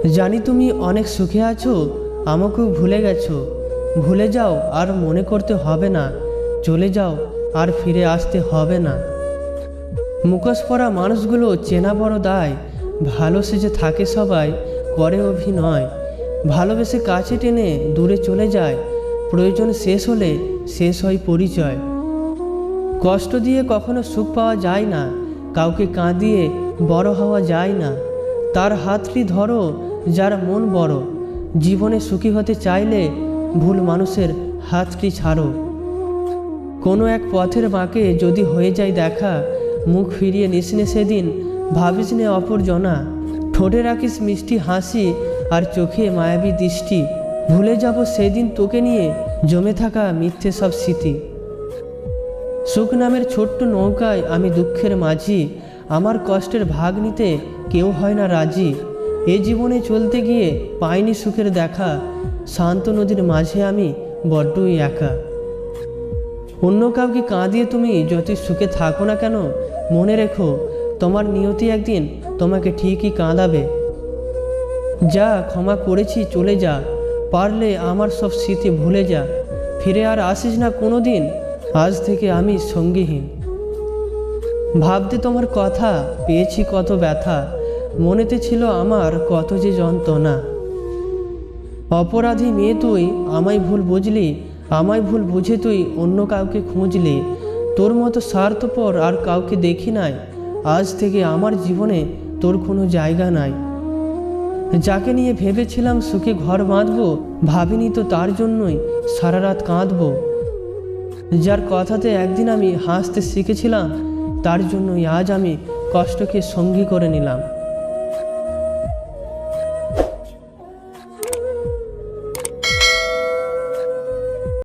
জানি তুমি অনেক সুখে আছো, আমাকেও ভুলে গেছো। ভুলে যাও আর মনে করতে হবে না, চলে যাও আর ফিরে আসতে হবে না। মুখোশ পরা মানুষগুলো চেনা বড় দায়, ভালো সেজে থাকে সবাই, করে অভিনয়। ভালোবেসে কাছে টেনে দূরে চলে যায়, প্রয়োজন শেষ হলে শেষ হয় পরিচয়। কষ্ট দিয়ে কখনো সুখ পাওয়া যায় না, কাউকে কাঁদিয়ে বড় হওয়া যায় না। তার হাতটি ধরো যার মন বড়, জীবনে সুখী হতে চাইলে ভুল মানুষের হাতটি ছাড়ো। কোনো এক পথের বাঁকে যদি হয়ে যায় দেখা, মুখ ফিরিয়ে নিস নে সেদিন, ভাবিস নে অপরজনা। ঠোঁটে রাখিস মিষ্টি হাসি আর চোখে মায়াবী দৃষ্টি, ভুলে যাব সেদিন তোকে নিয়ে জমে থাকা মিথ্যে সব স্মৃতি। সুখ নামের ছোট্ট নৌকায় আমি দুঃখের মাঝি, আমার কষ্টের ভাগ নিতে কেউ হয় না রাজি। এ জীবনে চলতে গিয়ে পাইনি সুখের দেখা, শান্ত নদীর মাঝে আমি বড্ডই একা। অন্য কাউকে কাঁদিয়ে তুমি যতই সুখে থাকো না কেন, মনে রেখো তোমার নিয়তি একদিন তোমাকে ঠিকই কাঁদাবে। যা ক্ষমা করেছি চলে যা, পারলে আমার সব স্মৃতি ভুলে যা। ফিরে আর আসিস না কোনো দিন, আজ থেকে আমি সঙ্গীহীন। ভাবতে তোমার কথা পেয়েছি কত ব্যথা, মনেতে ছিল আমার কত যে যন্ত্রণা। অপরাধী মেয়ে তুই, আমায় ভুল বুঝলি, আমায় ভুল বুঝে তুই অন্য কাউকে খুঁজলি। তোর মতো স্বার্থপর আর কাউকে দেখি নাই, আজ থেকে আমার জীবনে তোর কোনো জায়গা নাই। যাকে নিয়ে ভেবেছিলাম সুখে ঘর বাঁধবো, ভাবিনি তো তার জন্যই সারা রাত কাঁদবো। যার কথাতে একদিন আমি হাসতে শিখেছিলাম, তার জন্যই আজ আমি কষ্টকে সঙ্গী করে নিলাম।